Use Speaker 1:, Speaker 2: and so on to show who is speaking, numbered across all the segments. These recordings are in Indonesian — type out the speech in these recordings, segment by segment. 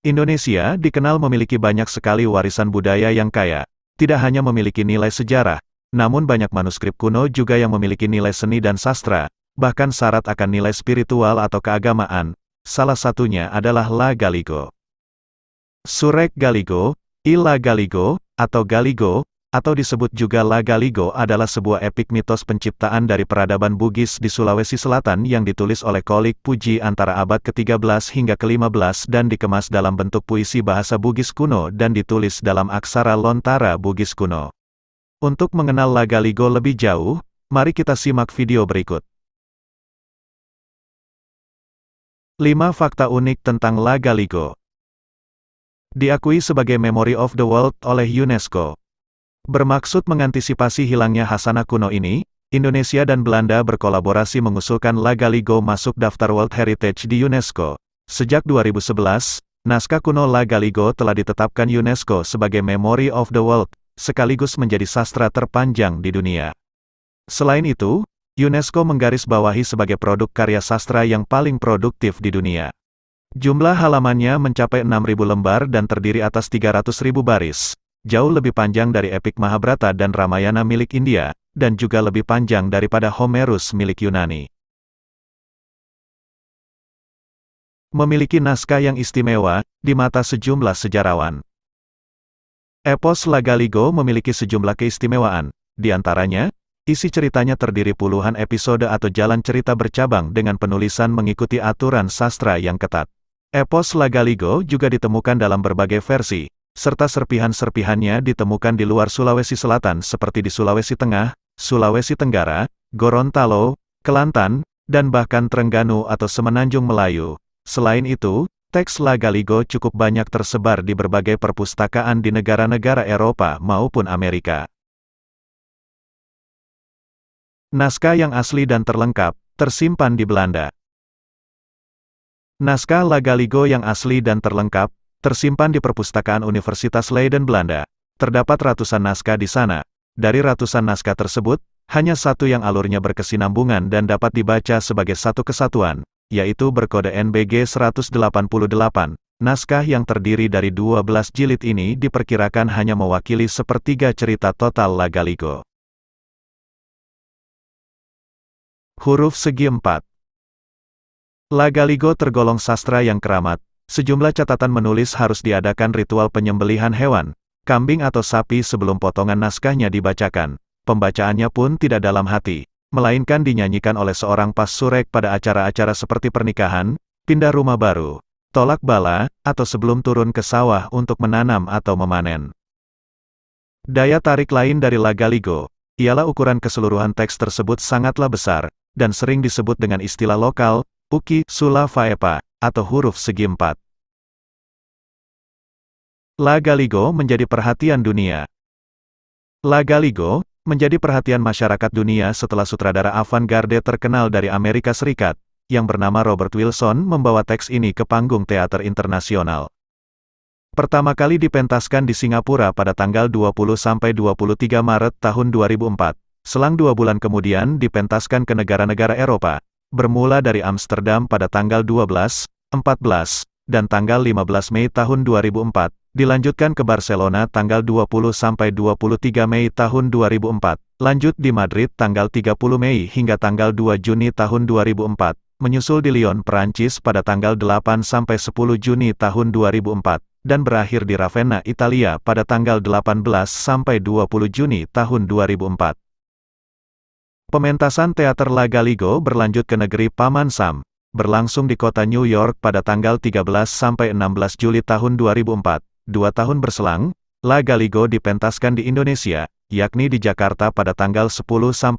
Speaker 1: Indonesia dikenal memiliki banyak sekali warisan budaya yang kaya. Tidak hanya memiliki nilai sejarah, namun banyak manuskrip kuno juga yang memiliki nilai seni dan sastra, bahkan syarat akan nilai spiritual atau keagamaan. Salah satunya adalah La Galigo. Surek Galigo, La Galigo, atau disebut juga La Galigo adalah sebuah epik mitos penciptaan dari peradaban Bugis di Sulawesi Selatan yang ditulis oleh Kholik Puji antara abad ke-13 hingga ke-15 dan dikemas dalam bentuk puisi bahasa Bugis kuno dan ditulis dalam aksara Lontara Bugis kuno. Untuk mengenal La Galigo lebih jauh, mari kita simak video berikut. 5 fakta unik tentang La Galigo. Diakui sebagai Memory of the World oleh UNESCO. Bermaksud mengantisipasi hilangnya khasanah kuno ini, Indonesia dan Belanda berkolaborasi mengusulkan La Galigo masuk daftar World Heritage di UNESCO. Sejak 2011, naskah kuno La Galigo telah ditetapkan UNESCO sebagai Memory of the World, sekaligus menjadi sastra terpanjang di dunia. Selain itu, UNESCO menggarisbawahi sebagai produk karya sastra yang paling produktif di dunia. Jumlah halamannya mencapai 6.000 lembar dan terdiri atas 300.000 baris. Jauh lebih panjang dari epik Mahabharata dan Ramayana milik India, dan juga lebih panjang daripada Homerus milik Yunani. Memiliki naskah yang istimewa, di mata sejumlah sejarawan. Epos La Galigo memiliki sejumlah keistimewaan, di antaranya, isi ceritanya terdiri puluhan episode atau jalan cerita bercabang dengan penulisan mengikuti aturan sastra yang ketat. Epos La Galigo juga ditemukan dalam berbagai versi, serta serpihan-serpihannya ditemukan di luar Sulawesi Selatan seperti di Sulawesi Tengah, Sulawesi Tenggara, Gorontalo, Kelantan, dan bahkan Trengganu atau Semenanjung Melayu. Selain itu, teks La Galigo cukup banyak tersebar di berbagai perpustakaan di negara-negara Eropa maupun Amerika. Naskah yang asli dan terlengkap, tersimpan di Belanda. Naskah La Galigo yang asli dan terlengkap, tersimpan di Perpustakaan Universitas Leiden Belanda. Terdapat ratusan naskah di sana. Dari ratusan naskah tersebut, hanya satu yang alurnya berkesinambungan dan dapat dibaca sebagai satu kesatuan, yaitu berkode NBG 188. Naskah yang terdiri dari 12 jilid ini diperkirakan hanya mewakili sepertiga cerita total La Galigo. Huruf segi 4. La Galigo tergolong sastra yang keramat. Sejumlah catatan menulis harus diadakan ritual penyembelihan hewan, kambing atau sapi sebelum potongan naskahnya dibacakan. Pembacaannya pun tidak dalam hati, melainkan dinyanyikan oleh seorang pas surek pada acara-acara seperti pernikahan, pindah rumah baru, tolak bala, atau sebelum turun ke sawah untuk menanam atau memanen. Daya tarik lain dari La Galigo, ialah ukuran keseluruhan teks tersebut sangatlah besar, dan sering disebut dengan istilah lokal, uki, sula faepa, atau huruf segi 4. La Galigo menjadi perhatian dunia. La Galigo menjadi perhatian masyarakat dunia setelah sutradara avant-garde terkenal dari Amerika Serikat, yang bernama Robert Wilson membawa teks ini ke panggung teater internasional. Pertama kali dipentaskan di Singapura pada tanggal 20–23 Maret tahun 2004. Selang 2 bulan kemudian dipentaskan ke negara-negara Eropa, bermula dari Amsterdam pada tanggal 12, 14, dan tanggal 15 Mei tahun 2004, dilanjutkan ke Barcelona tanggal 20–23 Mei tahun 2004, lanjut di Madrid tanggal 30 Mei hingga tanggal 2 Juni tahun 2004, menyusul di Lyon, Perancis pada tanggal 8–10 Juni tahun 2004, dan berakhir di Ravenna, Italia pada tanggal 18–20 Juni tahun 2004. Pementasan teater La Galigo berlanjut ke negeri Paman Sam, berlangsung di kota New York pada tanggal 13–16 Juli tahun 2004. 2 tahun berselang, La Galigo dipentaskan di Indonesia, yakni di Jakarta pada tanggal 10–12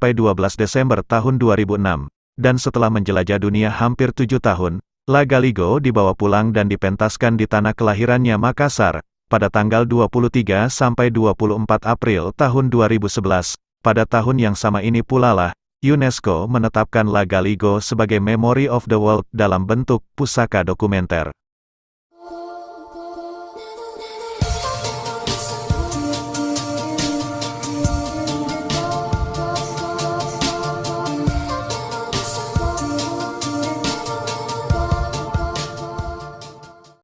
Speaker 1: Desember tahun 2006. Dan setelah menjelajah dunia hampir 7 tahun, La Galigo dibawa pulang dan dipentaskan di tanah kelahirannya Makassar, pada tanggal 23–24 April tahun 2011. Pada tahun yang sama ini pula lah, UNESCO menetapkan La Galigo sebagai Memory of the World dalam bentuk pusaka dokumenter.